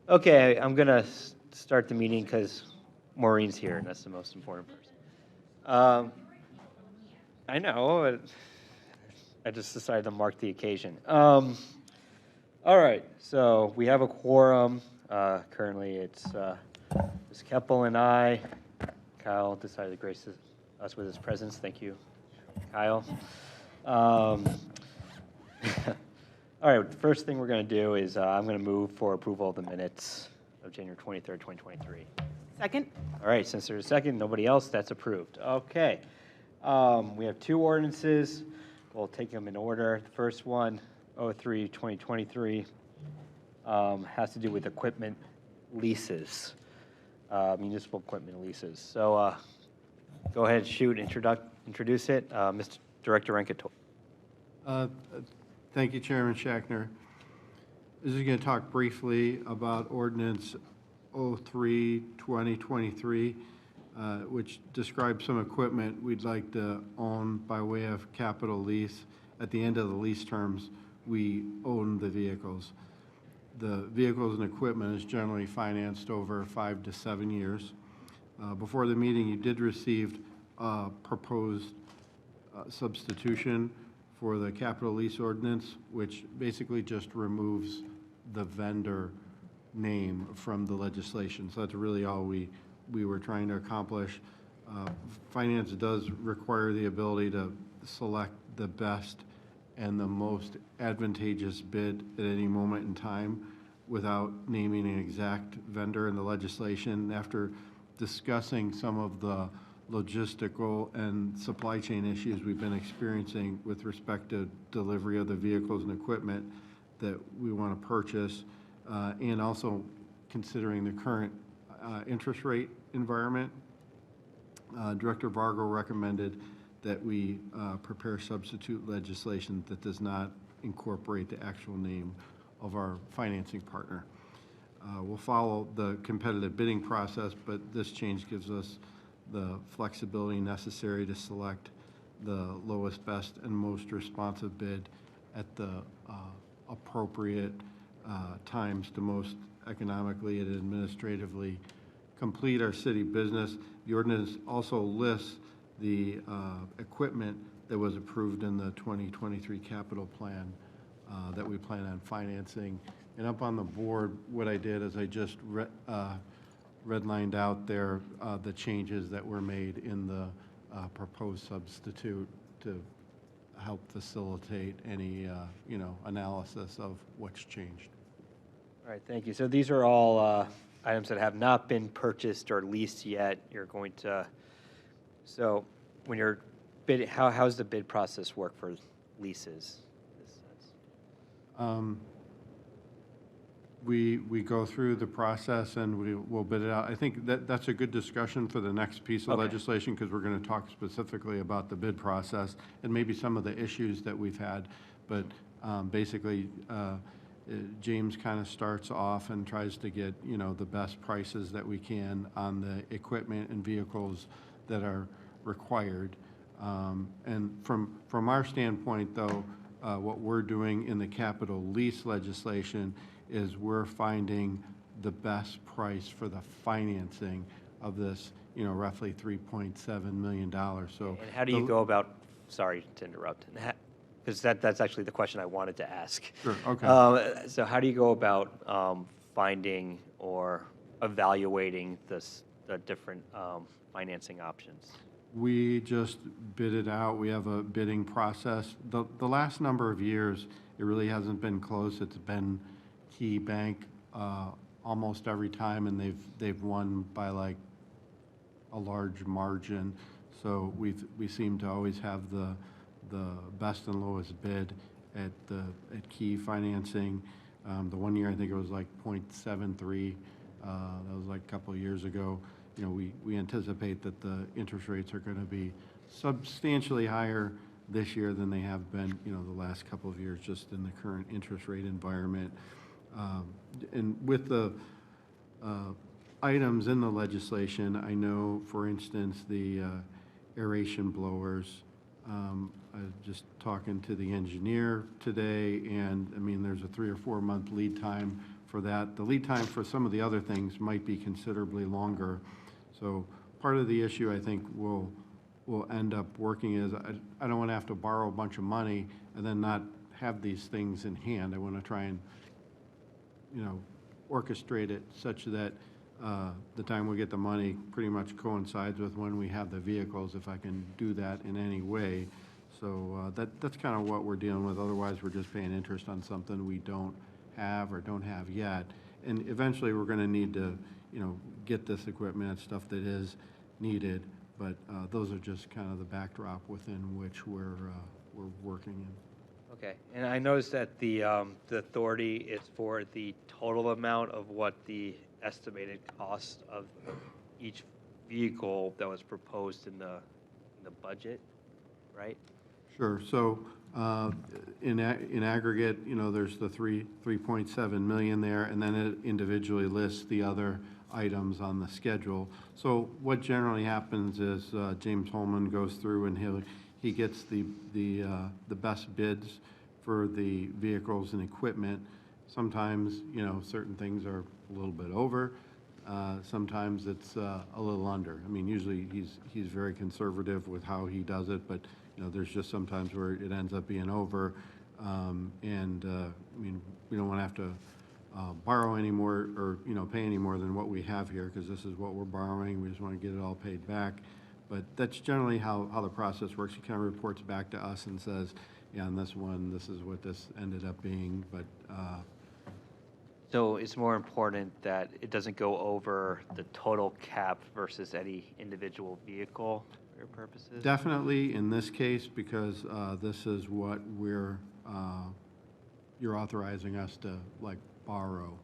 Okay, I'm gonna start the meeting because Maureen's here, and that's the most important person. I know. I just decided to mark the occasion. All right, so we have a quorum. Currently, it's Ms. Keppel and I. Kyle decided to grace us with his presence. Thank you, Kyle. All right, the first thing we're going to do is I'm going to move for approval of the minutes of January 23rd, 2023. Second? All right, since there's a second, nobody else, that's approved. Okay. We have two ordinances. We'll take them in order. The first one, 03-2023, has to do with equipment leases, municipal equipment leases. So go ahead, shoot, introduce it. Mr. Director Renketor. Thank you, Chairman Shackner. This is going to talk briefly about Ordinance 03-2023, which describes some equipment we'd like to own by way of capital lease. At the end of the lease terms, we own the vehicles. The vehicles and equipment is generally financed over 5 to 7 years. Before the meeting, you did receive a proposed substitution for the capital lease ordinance, which basically just removes the vendor name from the legislation. So that's really all we were trying to accomplish. Finance does require the ability to select the best and the most advantageous bid at any moment in time without naming an exact vendor in the legislation. After discussing some of the logistical and supply chain issues we've been experiencing with respect to delivery of the vehicles and equipment that we want to purchase, and also considering the current interest rate environment, Director Vargo recommended that we prepare substitute legislation that does not incorporate the actual name of our financing partner. We'll follow the competitive bidding process, but this change gives us the flexibility necessary to select the lowest, best, and most responsive bid at the appropriate times to most economically and administratively complete our city business. The ordinance also lists the equipment that was approved in the 2023 capital plan that we plan on financing. And up on the board, what I did is I just redlined out there the changes that were made in the proposed substitute to help facilitate any analysis of what's changed. All right, thank you. So these are all items that have not been purchased or leased yet. You're going to, so when you're bidding, how's the bid process work for leases? We go through the process and we will bid it out. I think that's a good discussion for the next piece of legislation, because we're going to talk specifically about the bid process and maybe some of the issues that we've had. But basically, James kind of starts off and tries to get the best prices that we can on the equipment and vehicles that are required. And from our standpoint, though, what we're doing in the capital lease legislation is we're finding the best price for the financing of this, roughly $3.7 million. So, and how do you go about? Sorry to interrupt, because that's actually the question I wanted to ask. Sure. Okay. So how do you go about finding or evaluating the different financing options? We just bid it out. We have a bidding process. The last number of years, it really hasn't been close. It's been Key Bank almost every time, and they've won by like a large margin. So we seem to always have the best and lowest bid at Key Financing. The one year I think it was like 0.73. That was like a couple of years ago. We anticipate that the interest rates are going to be substantially higher this year than they have been, the last couple of years, just in the current interest rate environment. And with the items in the legislation, I know, for instance, the aeration blowers I was just talking to the engineer today, and, I mean, there's a 3 or 4 month lead time for that. The lead time for some of the other things might be considerably longer. So part of the issue I think we'll end up working is, I don't want to have to borrow a bunch of money and then not have these things in hand. I want to try and, you know, orchestrate it such that the time we get the money pretty much coincides with when we have the vehicles, if I can do that in any way. So that's kind of what we're dealing with. Otherwise, we're just paying interest on something we don't have or don't have yet. And eventually, we're going to need to, you know, get this equipment, stuff that is needed. But those are just kind of the backdrop within which we're working in. Okay, and I noticed that the authority is for the total amount of what the estimated cost of each vehicle that was proposed in the budget, right? Sure. So in aggregate, you know, there's the 3.7 million there, and then it individually lists the other items on the schedule. So what generally happens is James Holman goes through and he gets the best bids for the vehicles and equipment. Sometimes, you know, certain things are a little bit over. Sometimes it's a little under. I mean, usually he's very conservative with how he does it, but you know, there's just sometimes where it ends up being over. I mean, we don't want to have to borrow any more or, you know, pay any more than what we have here, because this is what we're borrowing. We just want to get it all paid back. But that's generally how the process works. He kind of reports back to us and says, yeah, on this one, this is what this ended up being. But So it's more important that it doesn't go over the total cap versus any individual vehicle for your purposes? definitely in this case, because this is what you're authorizing us to, like, borrow.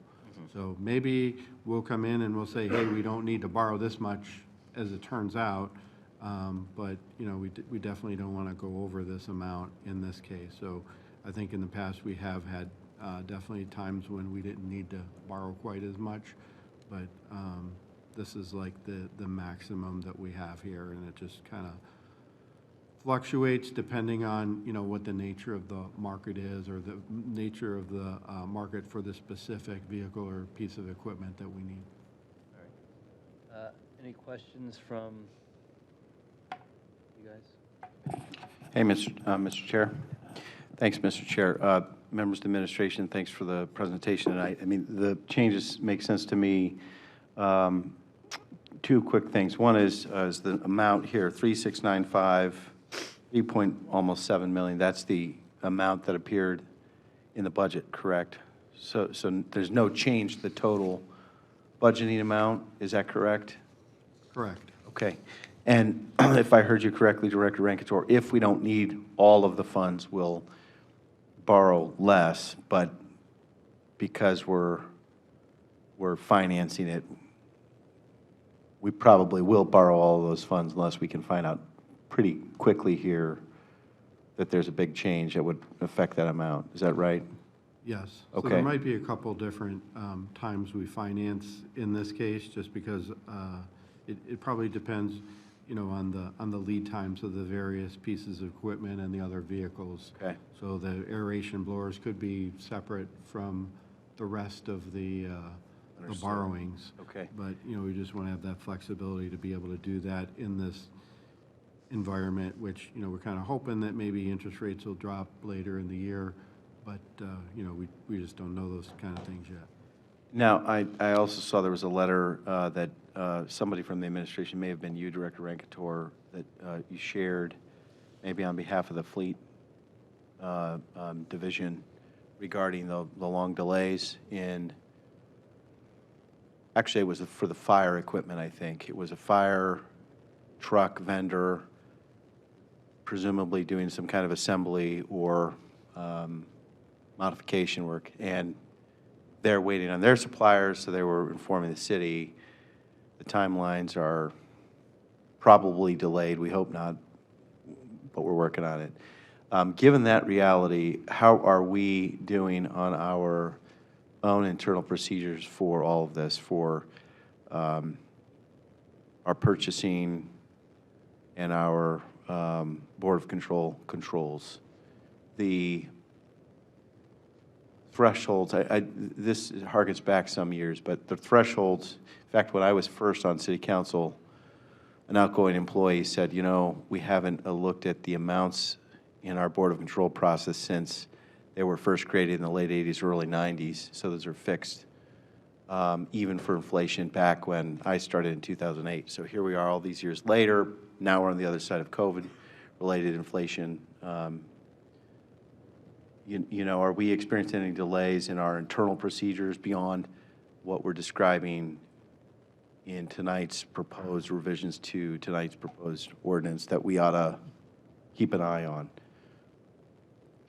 So maybe we'll come in and we'll say, hey, we don't need to borrow this much, as it turns out. But, you know, we definitely don't want to go over this amount in this case. So I think in the past, we have had definitely times when we didn't need to borrow quite as much. But this is like the maximum that we have here, and it just kind of fluctuates depending on, you know, what the nature of the market is, or the nature of the market for the specific vehicle or piece of equipment that we need. All right. Any questions from you guys? Hey, Mr. Chair. Thanks, Mr. Chair. Members of the administration, thanks for the presentation tonight. I mean, the changes make sense to me. Two quick things. One is the amount here, 3695, almost 7 million. That's the amount that appeared in the budget, correct? So there's no change to the total budgeting amount. Is that correct? Correct. Okay. And if I heard you correctly, Director Rankator, if we don't need all of the funds, we'll borrow less, but because we're financing it, we probably will borrow all of those funds unless we can find out pretty quickly here that there's a big change that would affect that amount. Is that right? Yes. So Okay. there might be a couple different times we finance in this case, just because it probably depends, you know, on the lead times of the various pieces of equipment and the other vehicles. Okay. So the aeration blowers could be separate from the rest of the Understood. borrowings. Okay. But, you know, we just want to have that flexibility to be able to do that in this environment, which, you know, we're kind of hoping that maybe interest rates will drop later in the year. But, you know, we just don't know those kind of things yet. Now, I also saw there was a letter that somebody from the administration, may have been you, Director Rankator, that you shared, maybe on behalf of the Fleet Division, regarding the long delays in, actually, it was for the fire equipment, I think. It was a fire truck vendor, presumably doing some kind of assembly or modification work, and they're waiting on their suppliers, so they were informing the city. The timelines are probably delayed. We hope not, but we're working on it. Given that reality, how are we doing on our own internal procedures for all of this, for our purchasing and our Board of Controls. The thresholds, this harkens back some years, but the thresholds, in fact, when I was first on city council, an outgoing employee said, you know, we haven't looked at the amounts in our Board of Control process since they were first created in the late 80s, early 90s, so those are fixed, even for inflation back when I started in 2008. So here we are all these years later. Now we're on the other side of COVID-related inflation. You know, are we experiencing any delays in our internal procedures beyond what we're describing in tonight's proposed revisions to tonight's proposed ordinance that we ought to keep an eye on?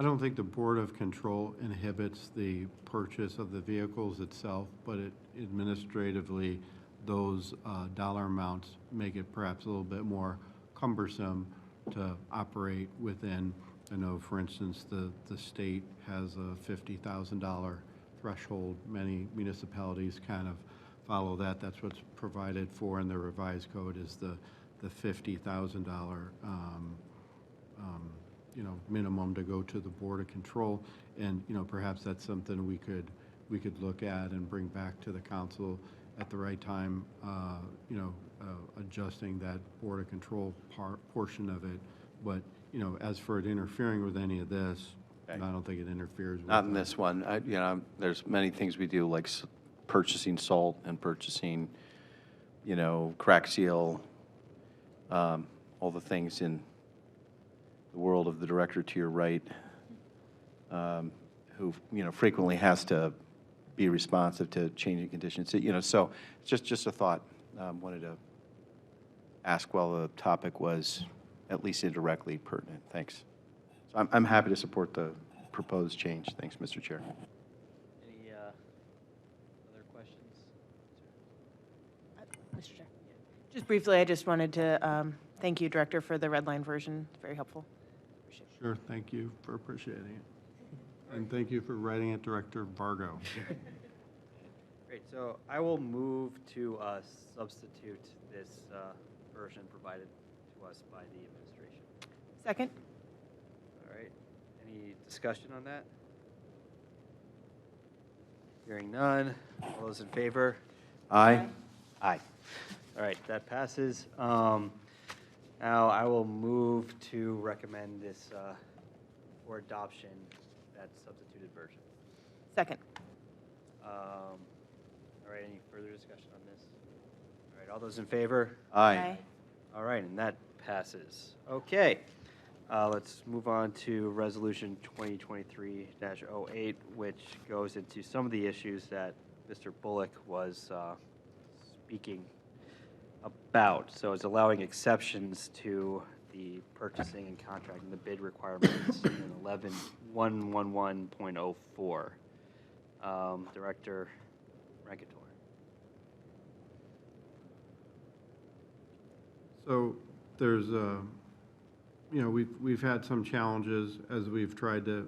I don't think the Board of Control inhibits the purchase of the vehicles itself, but it administratively, those dollar amounts make it perhaps a little bit more cumbersome to operate within. I know, for instance, the state has a $50,000 threshold. Many municipalities kind of follow that. That's what's provided for in the revised code is the $50,000 you know, minimum to go to the Board of Control. And, you know, perhaps that's something we could look at and bring back to the council at the right time, you know, adjusting that Board of Control portion of it. But, you know, as for it interfering with any of this, Okay. I don't think it interferes with Not in this one. You know, there's many things we do, like purchasing salt and purchasing, you know, crack seal, all the things in the world of the director to your right, who, you know, frequently has to be responsive to changing conditions. You know, so just a thought. Wanted to ask while the topic was at least indirectly pertinent. Thanks. So I'm happy to support the proposed change. Thanks, Mr. Chair. Any other questions? Mr. Chair. Just briefly, I just wanted to thank you, Director, for the red line version. It's very helpful. Appreciate it. Sure, thank you for appreciating it. And thank you for writing it, Director Vargo. Great, so I will move to substitute this version provided to us by the administration. Second? All right, any discussion on that? Hearing none, all those in favor? Aye. Aye. All right, that passes. Now I will move to recommend this for adoption, that substituted version. Second. All right, any further discussion on this? All right, all those in favor? Aye. All right, and that passes. Okay, let's move on to Resolution 2023-08, which goes into some of the issues that Mr. Bullock was speaking about. So it's allowing exceptions to the purchasing and contracting, the bid requirements in 11.111.04. Director Rankator. So there's, you know, we've had some challenges as we've tried to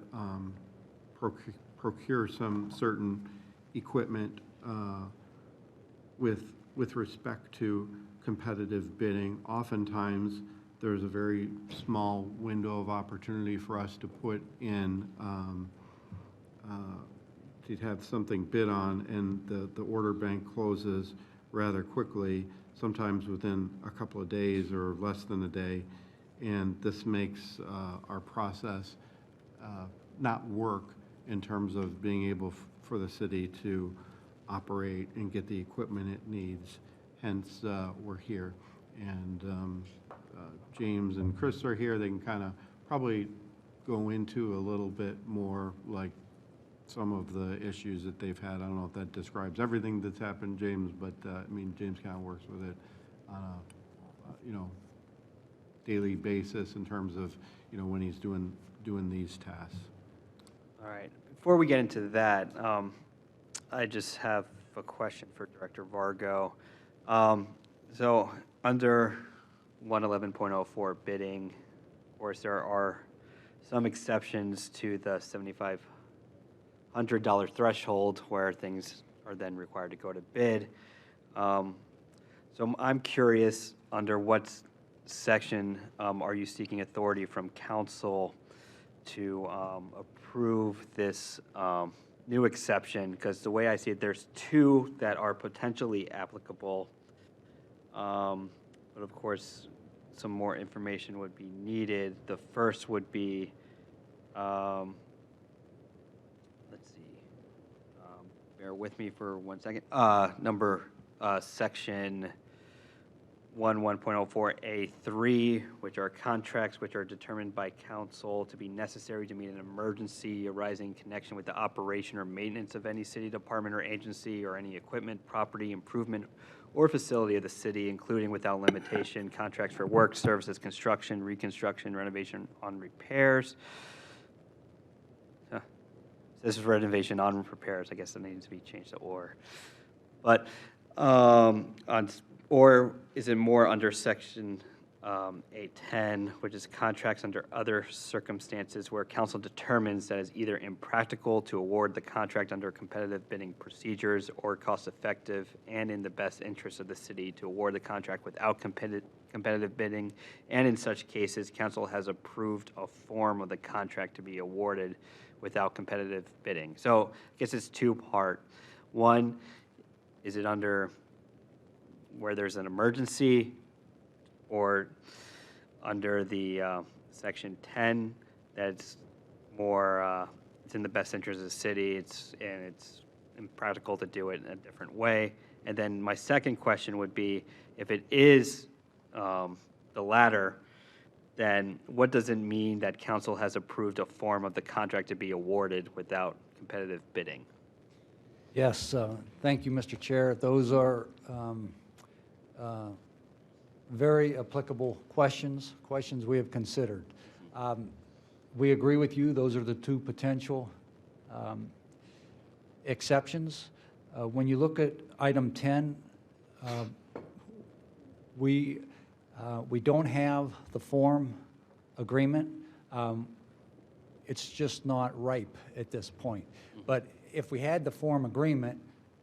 procure some certain equipment with respect to competitive bidding. Oftentimes, there's a very small window of opportunity for us to put in, to have something bid on, and the order bank closes rather quickly, sometimes within a couple of days or less than a day. And this makes our process not work in terms of being able for the city to operate and get the equipment it needs. Hence, we're here. And James and Chris are here. They can kind of probably go into a little bit more like some of the issues that they've had. I don't know if that describes everything that's happened, James, but I mean, James kind of works with it on a, you know, daily basis in terms of, you know, when he's doing these tasks. All right. Before we get into that, I just have a question for Director Vargo. So under 111.04 bidding, of course, there are some exceptions to the $7,500 threshold where things are then required to go to bid. So I'm curious under what's section, are you seeking authority from council to approve this new exception? Because the way I see it, there's two that are potentially applicable. But of course, some more information would be needed. The first would be, let's see, bear with me for 1 second. Section 1.04A3, which are contracts which are determined by council to be necessary to meet an emergency arising in connection with the operation or maintenance of any city department or agency or any equipment, property, improvement, or facility of the city, including without limitation, contracts for work, services, construction, reconstruction, renovation, on repairs. This is renovation on repairs. I guess that needs to be changed to or. But or is it more under section 810, which is contracts under other circumstances where council determines that it's either impractical to award the contract under competitive bidding procedures or cost effective and in the best interest of the city to award the contract without competitive bidding, and in such cases, council has approved a form of the contract to be awarded without competitive bidding. So I guess it's two-part. One, is it under where there's an emergency, or under the section 10, that's more, it's in the best interest of the city, and it's impractical to do it in a different way. And then my second question would be, if it is the latter, then what does it mean that council has approved a form of the contract to be awarded without competitive bidding? Yes, thank you, Mr. Chair. Those are very applicable questions we have considered. We agree with you. Those are the two potential exceptions. When you look at item 10, we don't have the form agreement. It's just not ripe at this point. But if we had the form agreement,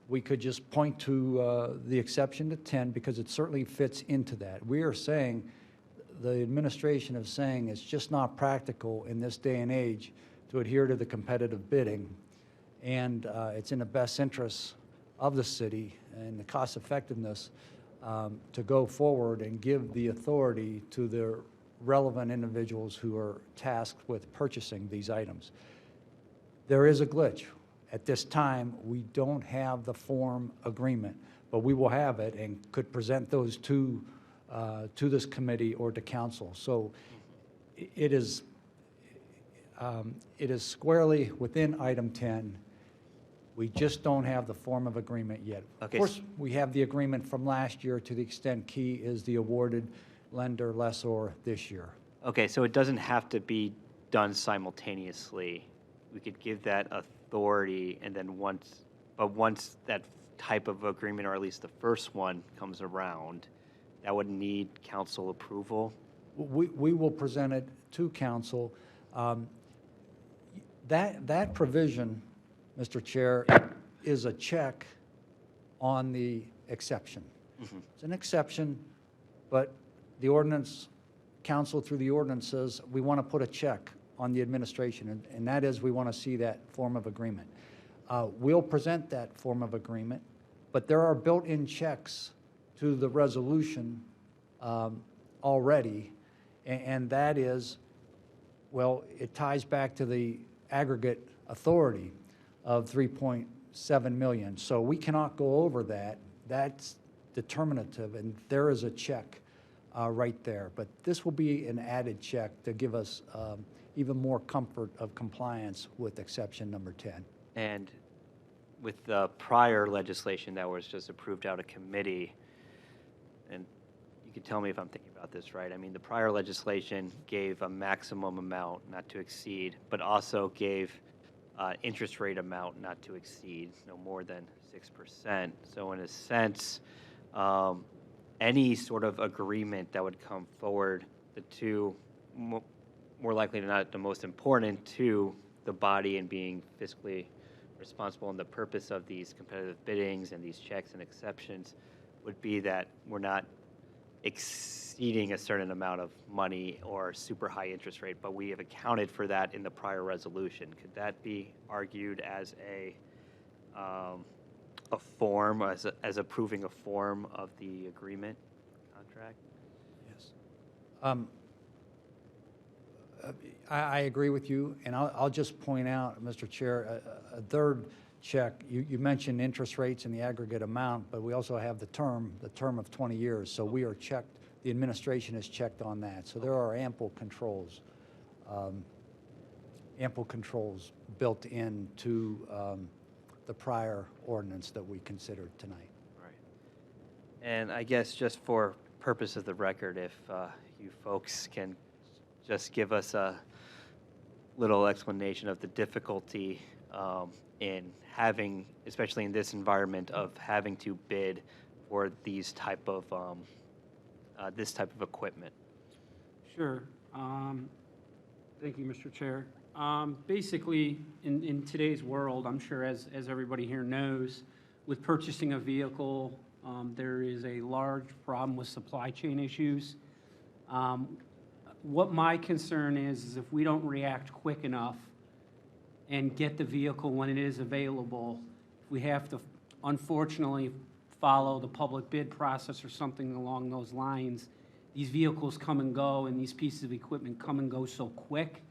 we could just point to the exception to 10 because it certainly fits into that. We are saying, the administration is saying it's just not practical in this day and age to adhere to the competitive bidding. And it's in the best interest of the city and the cost effectiveness to go forward and give the authority to the relevant individuals who are tasked with purchasing these items. There is a glitch. At this time, we don't have the form agreement, but we will have it and could present those to this committee or to council. So it is squarely within item 10. We just don't have the form of agreement yet. Okay. Of course, we have the agreement from last year to the extent Key is the awarded lender lessor this year. Okay, so it doesn't have to be done simultaneously. We could give that authority, and then once that type of agreement, or at least the first one, comes around, that would need council approval? We will present it to council. That provision, Mr. Chair, is a check on the exception. Mm-hmm. It's an exception, but the ordinance, council through the ordinance says we want to put a check on the administration, and that is we want to see that form of agreement. We'll present that form of agreement, but there are built-in checks to the resolution already, and that is, well, it ties back to the aggregate authority of 3.7 million. So we cannot go over that. That's determinative, and there is a check right there. But this will be an added check to give us even more comfort of compliance with exception number 10. And with the prior legislation that was just approved out of committee, and you can tell me if I'm thinking about this right, I mean, the prior legislation gave a maximum amount not to exceed, but also gave interest rate amount not to exceed no more than 6%. So in a sense, any sort of agreement that would come forward, the two, more likely than not, the most important to the body and being fiscally responsible, and the purpose of these competitive biddings and these checks and exceptions would be that we're not exceeding a certain amount of money or super high interest rate, but we have accounted for that in the prior resolution. Could that be argued as a form, as approving a form of the agreement contract? Yes. I agree with you, and I'll just point out, Mr. Chair, a third check, you mentioned interest rates and the aggregate amount, but we also have the term of 20 years, so we are checked, the administration is checked on that. So there are ample controls built into the prior ordinance that we considered tonight. Right. And I guess just for purpose of the record, if you folks can just give us a little explanation of the difficulty in having, especially in this environment, of having to bid for these type of this type of equipment. Sure. Thank you, Mr. Chair. Basically, in today's world, I'm sure as everybody here knows, with purchasing a vehicle, there is a large problem with supply chain issues. What my concern is if we don't react quick enough and get the vehicle when it is available, we have to unfortunately follow the public bid process or something along those lines. These vehicles come and go, and these pieces of equipment come and go so quick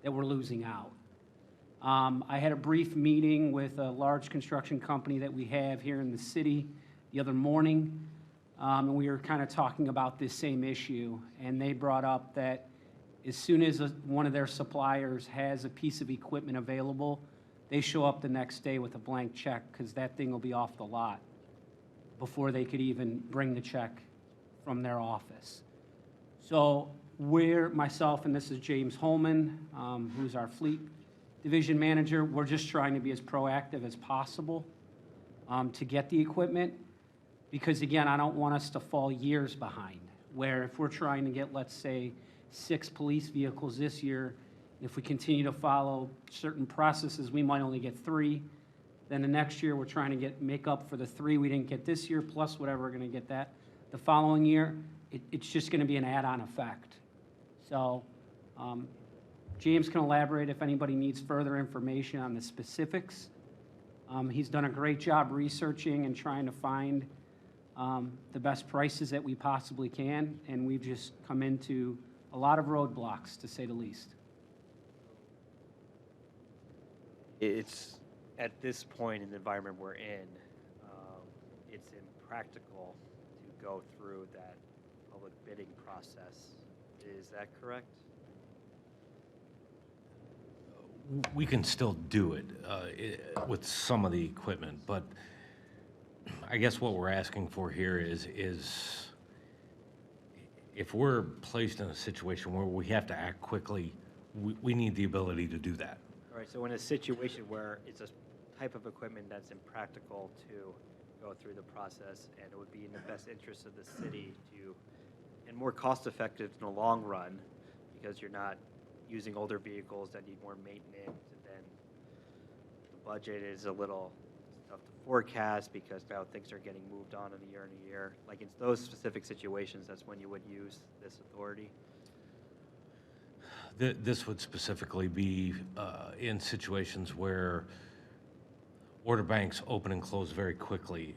that we're losing out. I had a brief meeting with a large construction company that we have here in the city the other morning, and we were kind of talking about this same issue, and they brought up that as soon as one of their suppliers has a piece of equipment available, they show up the next day with a blank check because that thing will be off the lot before they could even bring the check from their office. So myself, and this is James Holman, who's our fleet division manager, we're just trying to be as proactive as possible to get the equipment. Because again, I don't want us to fall years behind, where if we're trying to get, let's say, 6 police vehicles this year, if we continue to follow certain processes, we might only get 3. Then the next year, we're trying to make up for the 3 we didn't get this year, plus whatever we're going to get that the following year. It's just going to be an add-on effect. So James can elaborate if anybody needs further information on the specifics. He's done a great job researching and trying to find the best prices that we possibly can, and we've just come into a lot of roadblocks, to say the least. It's, at this point in the environment we're in, it's impractical to go through that public bidding process. Is that correct? We can still do it with some of the equipment, but I guess what we're asking for here is if we're placed in a situation where we have to act quickly, we need the ability to do that. All right, so in a situation where it's a type of equipment that's impractical to go through the process, and it would be in the best interest of the city to, and more cost-effective in the long run, because you're not using older vehicles that need more maintenance, and then the budget is a little tough to forecast because now things are getting moved on in a year. Like in those specific situations, that's when you would use this authority? This would specifically be in situations where order banks open and close very quickly.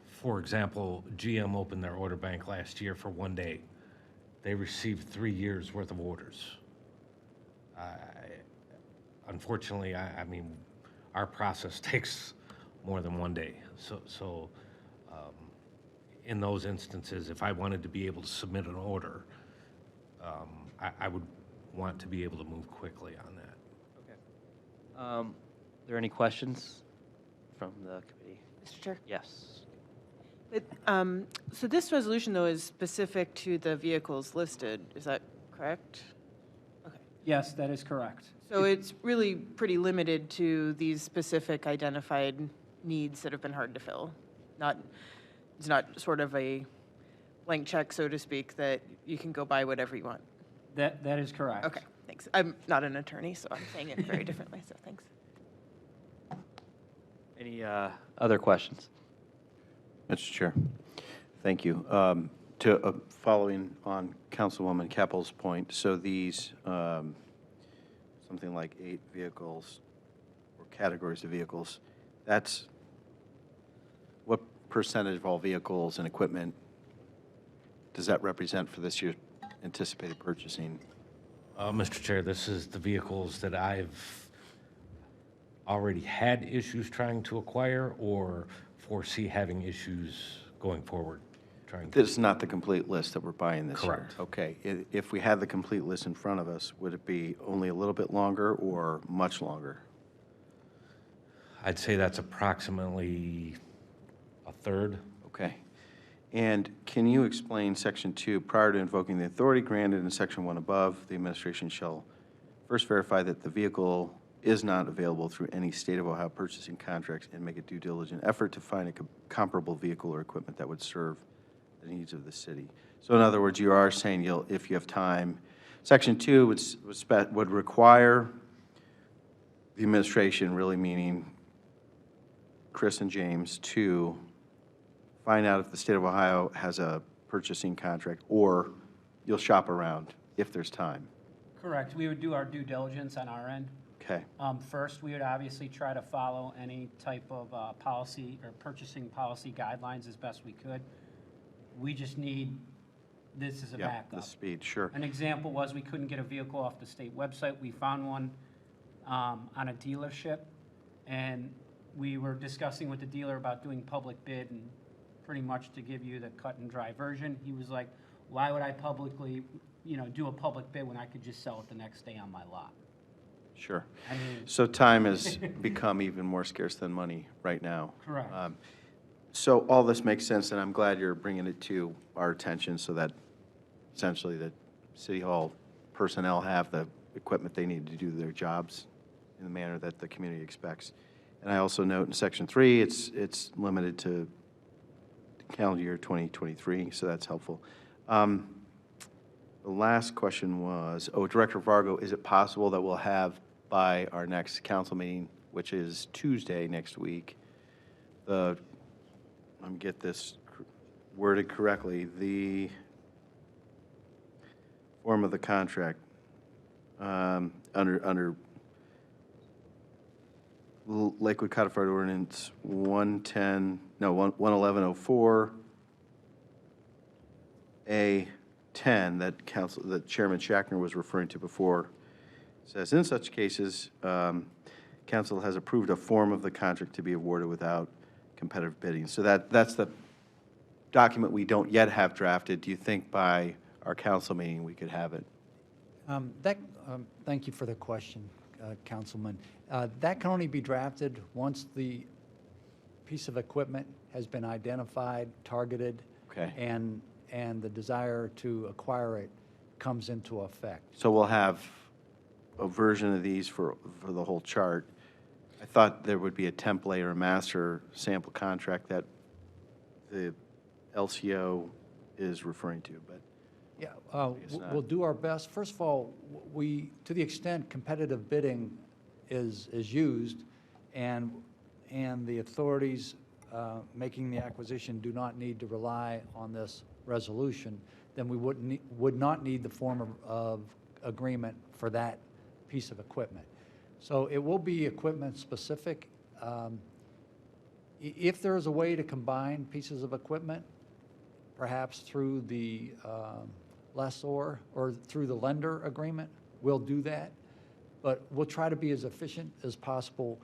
For example, GM opened their order bank last year for 1 day. They received 3 years' worth of orders. Unfortunately, I mean, our process takes more than 1 day. So in those instances, if I wanted to be able to submit an order, I would want to be able to move quickly on that. Okay. Are there any questions from the committee? Mr. Chair? Yes. So this resolution, though, is specific to the vehicles listed. Is that correct? Okay. Yes, that is correct. So it's really pretty limited to these specific identified needs that have been hard to fill. It's not sort of a blank check, so to speak, that you can go buy whatever you want. That is correct. Okay, thanks. I'm not an attorney, so I'm saying it very differently, so thanks. Any other questions? Mr. Chair, Thank you. Following on Councilwoman Keppel's point, so these, something like 8 vehicles or categories of vehicles, that's, what percentage of all vehicles and equipment does that represent for this year's anticipated purchasing? Mr. Chair, this is the vehicles that I've already had issues trying to acquire or foresee having issues going forward. This is not the complete list that we're buying this year? Correct. Okay. If we had the complete list in front of us, would it be only a little bit longer or much longer? I'd say that's approximately a third. Okay. And can you explain Section 2? Prior to invoking the authority granted in Section 1 above, the administration shall first verify that the vehicle is not available through any state of Ohio purchasing contracts and make a due diligent effort to find a comparable vehicle or equipment that would serve the needs of the city. So in other words, you are saying if you have time. Section 2 would require the administration, really meaning Chris and James, to find out if the state of Ohio has a purchasing contract, or you'll shop around if there's time. Correct. We would do our due diligence on our end. Okay. First, we would obviously try to follow any type of policy or purchasing policy guidelines as best we could. We just need this as a Yeah, backup. the speed, sure. An example was we couldn't get a vehicle off the state website. We found one on a dealership, and we were discussing with the dealer about doing public bid, and pretty much to give you the cut and dry version, he was like, why would I publicly, do a public bid when I could just sell it the next day on my lot? Sure. I mean, So time has become even more scarce than money right now. correct. So all this makes sense, and I'm glad you're bringing it to our attention so that essentially the City Hall personnel have the equipment they need to do their jobs in the manner that the community expects. And I also note in Section 3, it's limited to calendar year 2023, so that's helpful. The last question was, Director Vargo, is it possible that we'll have by our next council meeting, which is Tuesday next week, let me get this worded correctly, the form of the contract under Lakewood Codified Ordinance 11104 A10 that Chairman Shackner was referring to before, says, in such cases, council has approved a form of the contract to be awarded without competitive bidding. So that's the document we don't yet have drafted. Do you think by our council meeting we could have it? Thank you for the question, Councilman. That can only be drafted once the piece of equipment has been identified, targeted, Okay. and the desire to acquire it comes into effect. So we'll have a version of these for the whole chart. I thought there would be a template or a master sample contract that the LCO is referring to, but Yeah, guess not. we'll do our best. First of all, to the extent competitive bidding is used, and the authorities making the acquisition do not need to rely on this resolution, then we would not need the form of agreement for that piece of equipment. So it will be equipment specific. If there is a way to combine pieces of equipment, perhaps through the lessor or through the lender agreement, we'll do that. But we'll try to be as efficient as possible.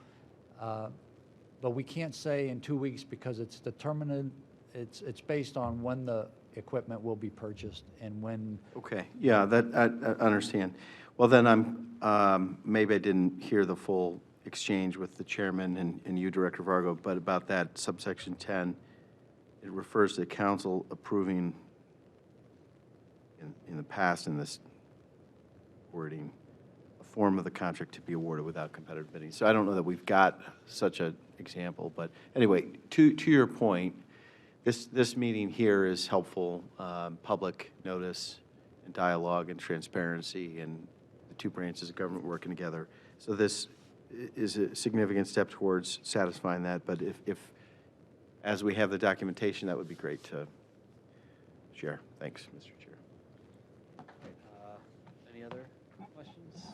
But we can't say in 2 weeks because it's determined, it's based on when the equipment will be purchased and when. okay, yeah, that, I understand. Well, then maybe I didn't hear the full exchange with the chairman and you, Director Vargo, but about that subsection 10, it refers to council approving in the past in this wording, a form of the contract to be awarded without competitive bidding. So I don't know that we've got such an example, but anyway, to your point, this meeting here is helpful, public notice and dialogue and transparency and the two branches of government working together. So this is a significant step towards satisfying that, but if as we have the documentation, that would be great to share. Thanks, Mr. Chair. Any other questions?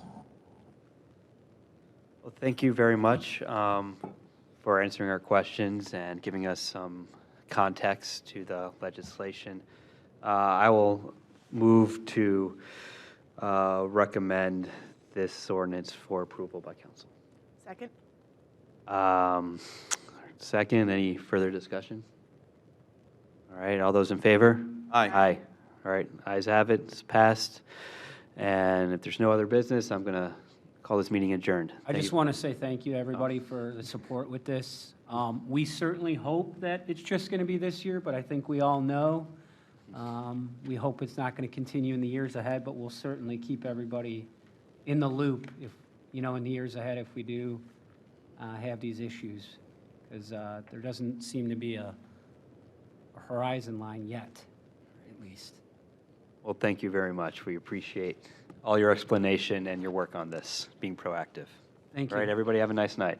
Well, thank you very much for answering our questions and giving us some context to the legislation. I will move to recommend this ordinance for approval by council. Second? Second, any further discussion? All right, all those in favor? Aye. Aye. All right, ayes have it, it's passed. And if there's no other business, I'm going to call this meeting adjourned. I Thank just you. want to say thank you, everybody, for the support with this. We certainly hope that it's just going to be this year, but I think we all know. We hope it's not going to continue in the years ahead, but we'll certainly keep everybody in the loop if, in the years ahead, if we do have these issues. Because there doesn't seem to be a horizon line yet, at least. Well, thank you very much. We appreciate all your explanation and your work on this, being proactive. Thank you. All right, everybody have a nice night.